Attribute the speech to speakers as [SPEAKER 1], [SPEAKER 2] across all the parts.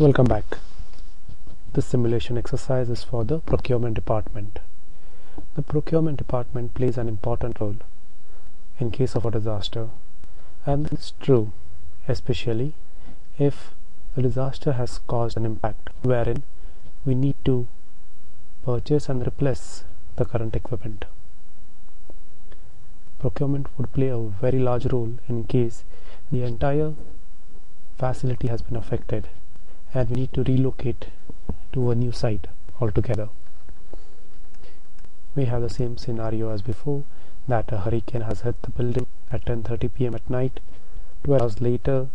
[SPEAKER 1] Welcome back. This simulation exercise is for the procurement department. The procurement department plays an important role in case of a disaster, and it's true especially if the disaster has caused an impact wherein we need to purchase and replace the current equipment. Procurement would play a very large role in case the entire facility has been affected and we need to relocate to a new site altogether. We have the same scenario as before, that a hurricane has hit the building at 10:30 p.m. at night. 12 hours later,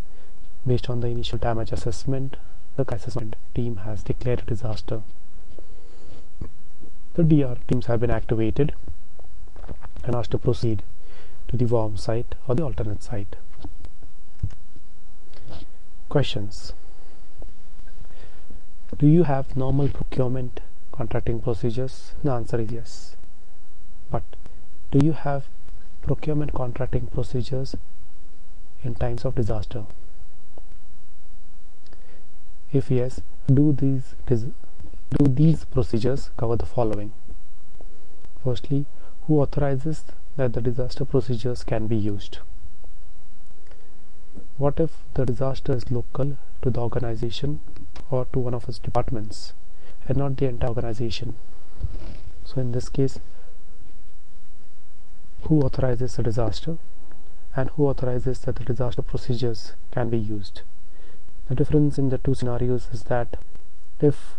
[SPEAKER 1] based on the initial damage assessment, the assessment team has declared a disaster. The DR teams have been activated and asked to proceed to the warm site or the alternate site. Questions. Do you have normal procurement contracting procedures? The answer is yes. But do you have procurement contracting procedures in times of disaster? If yes, do these procedures cover the following? Firstly, who authorizes that the disaster procedures can be used? What if the disaster is local to the organization or to one of its departments and not the entire organization? So in this case, who authorizes the disaster and who authorizes that the disaster procedures can be used? The difference in the two scenarios is that if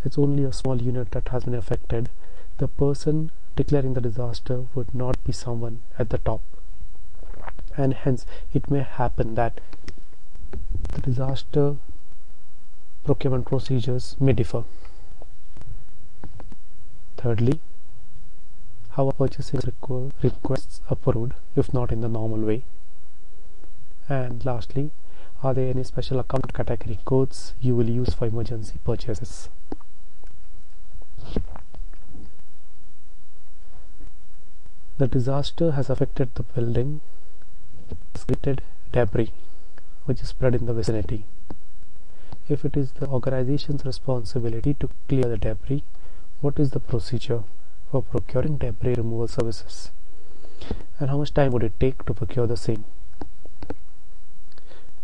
[SPEAKER 1] it's only a small unit that has been affected, the person declaring the disaster would not be someone at the top, and hence it may happen that the disaster procurement procedures may differ. Thirdly, how are purchasing requests approved if not in the normal way? And lastly, are there any special account category codes you will use for emergency purchases? The disaster has affected the building, created debris which is spread in the vicinity. If it is the organization's responsibility to clear the debris, what is the procedure for procuring debris removal services, and how much time would it take to procure the same?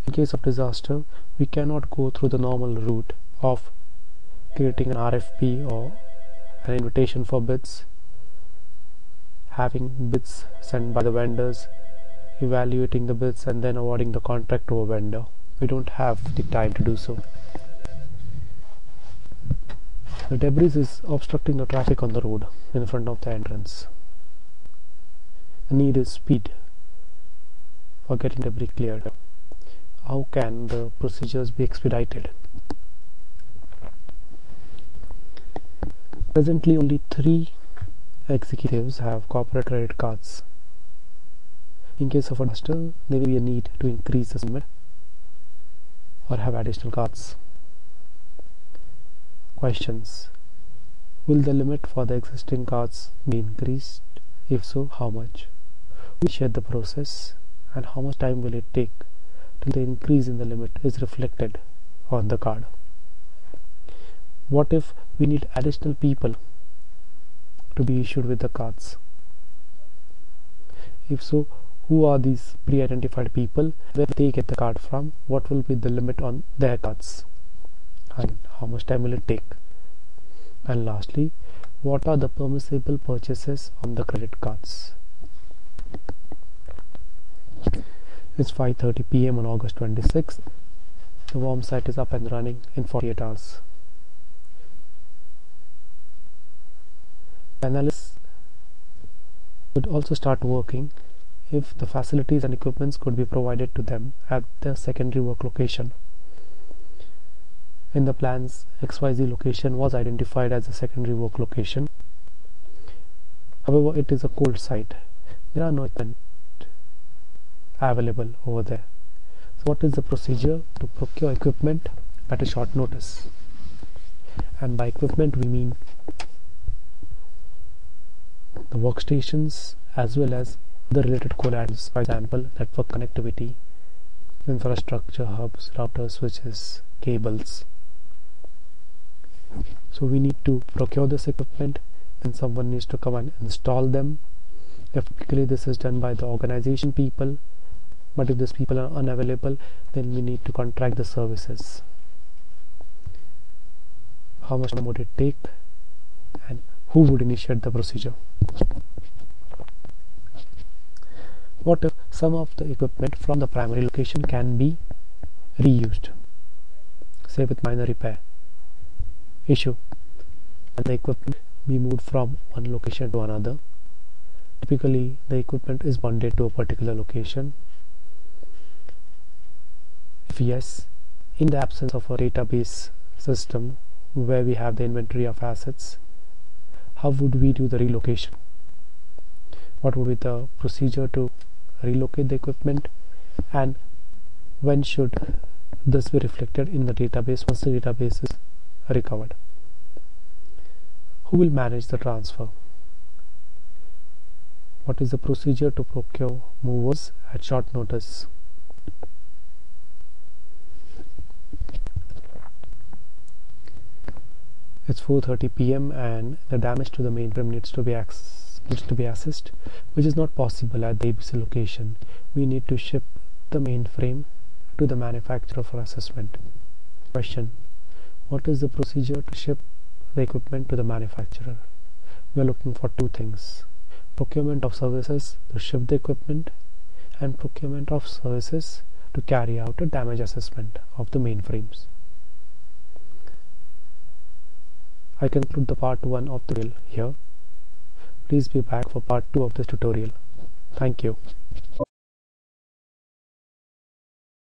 [SPEAKER 1] In case of disaster, we cannot go through the normal route of creating an RFP or an invitation for bids, having bids sent by the vendors, evaluating the bids and then awarding the contract to a vendor. We don't have the time to do so. The debris is obstructing the traffic on the road in front of the entrance. The need is speed for getting debris cleared. How can the procedures be expedited? Presently, only 3 executives have corporate credit cards. In case of a disaster, there may be a need to increase the limit or have additional cards. Questions. Will the limit for the existing cards be increased? If so, how much? Who will share the process, and how much time will it take till the increase in the limit is reflected on the card? What if we need additional people to be issued with the cards? If so, who are these pre-identified people? Where they get the card from? What will be the limit on their cards? And how much time will it take? And lastly, what are the permissible purchases on the credit cards? It's 5:30 p.m. on August 26th. The warm site is up and running in 48 hours. Analysts would also start working if the facilities and equipments could be provided to them at their secondary work location. In the plans, XYZ location was identified as a secondary work location. However, it is a cold site. There are no equipment available over there. So what is the procedure to procure equipment at a short notice? And by equipment we mean the workstations as well as the related collaterals, for example, network connectivity, infrastructure hubs, routers, switches, cables, So we need to procure this equipment and someone needs to come and install them. If typically this is done by the organization people, but if these people are unavailable, then we need to contract the services. How much time would it take and who would initiate the procedure? What if some of the equipment from the primary location can be reused, say with minor repair issue, and the equipment be moved from one location to another? Typically the equipment is bonded to a particular location. If yes, in the absence of a database system where we have the inventory of assets, how would we do the relocation? What would be the procedure to relocate the equipment, and when should this be reflected in the database once the database is recovered? Who will manage the transfer? What is the procedure to procure movers at short notice? It's 4:30 p.m. and the damage to the mainframe needs to be assessed, which is not possible at the ABC location. We need to ship the mainframe to the manufacturer for assessment. Question: what is the procedure to ship the equipment to the manufacturer? We are looking for two things: procurement of services to ship the equipment and procurement of services to carry out a damage assessment of the mainframes. I conclude the part 1 of the tutorial here. Please be back for part 2 of this tutorial. Thank you.